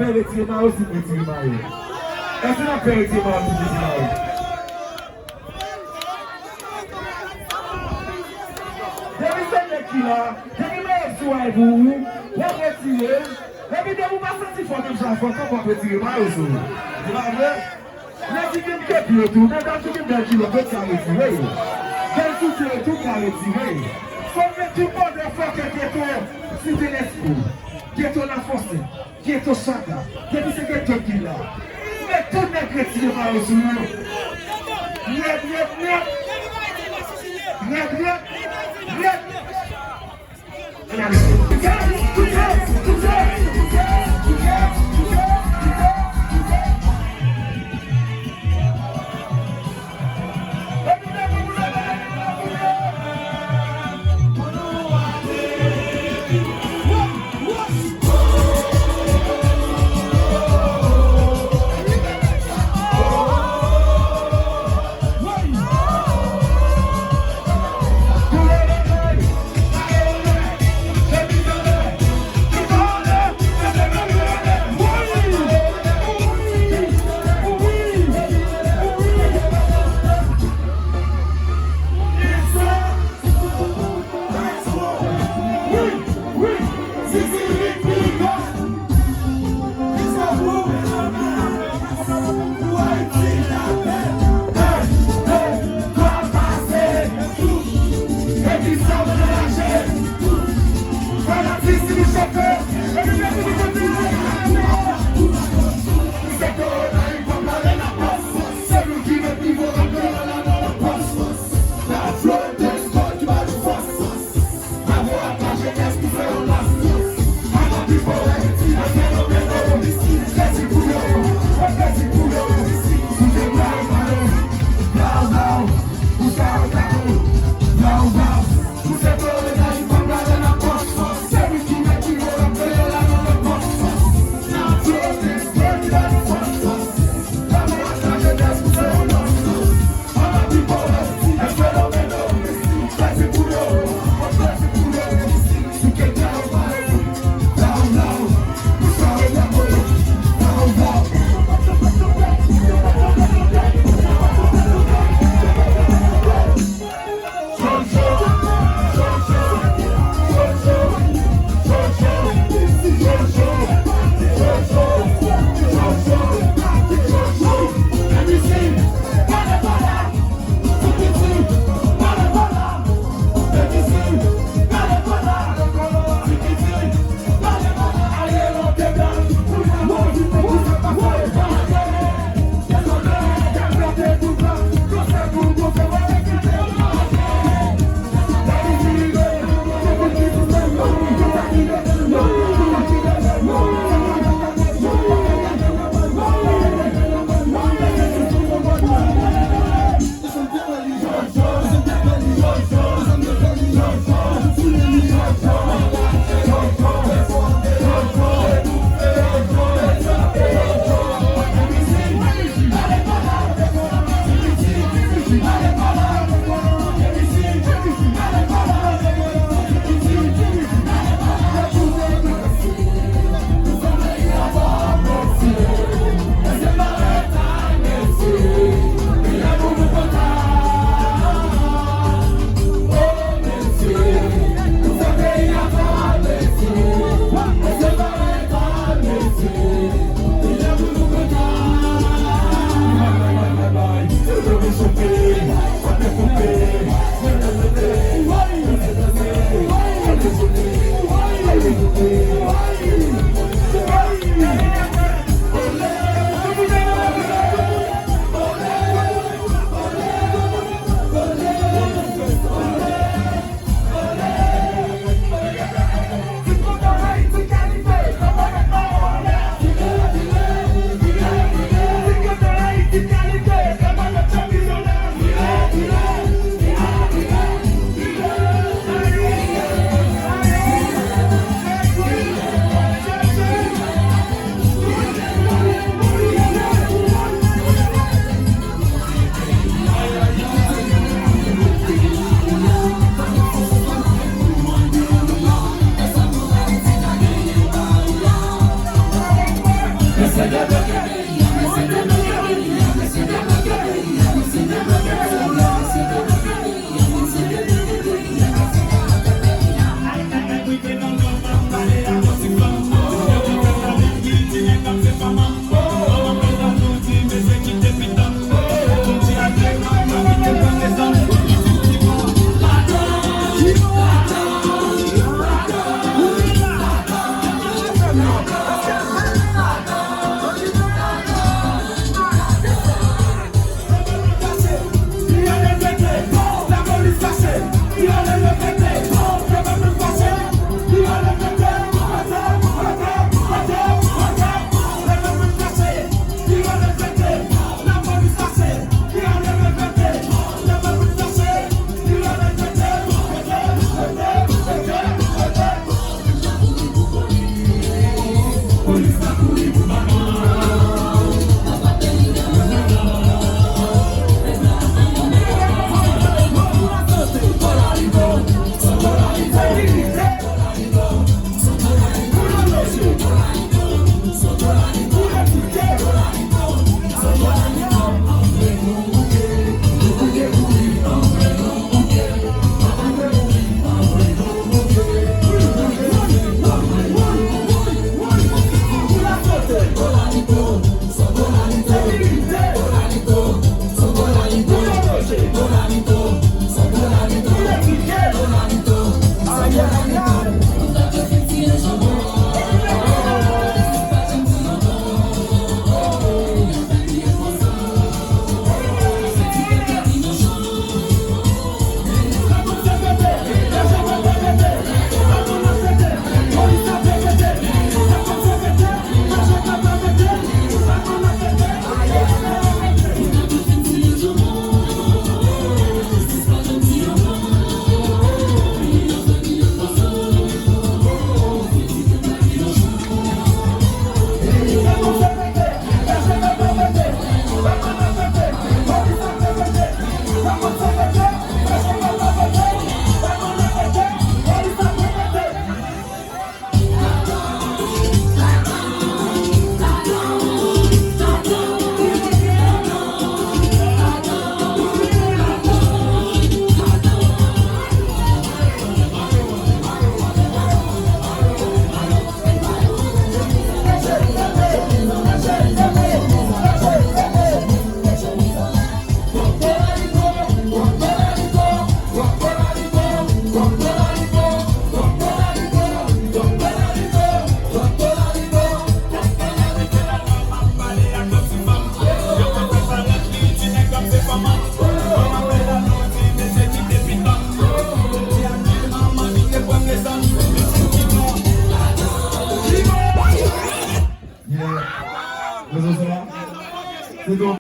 Perretirement aussi petit marié. Est-ce que la perretirement aussi petit marié? Qui là, j'ai mis mes vous, vous retirez, et puis vous passez fort comme ça, faut pas retirer mal au sol. C'est pas vrai? Les qui viennent de tout, même quand tu viens de qui le peut retirer. Quel tout est tout à retirer. Faut mettre tout le monde de fois que qui est ton cité l'esprit, qui est ton force, qui est ton chakra, qui est ce que tu là. Mais tout n'est que retirer mal au sol. C'est donc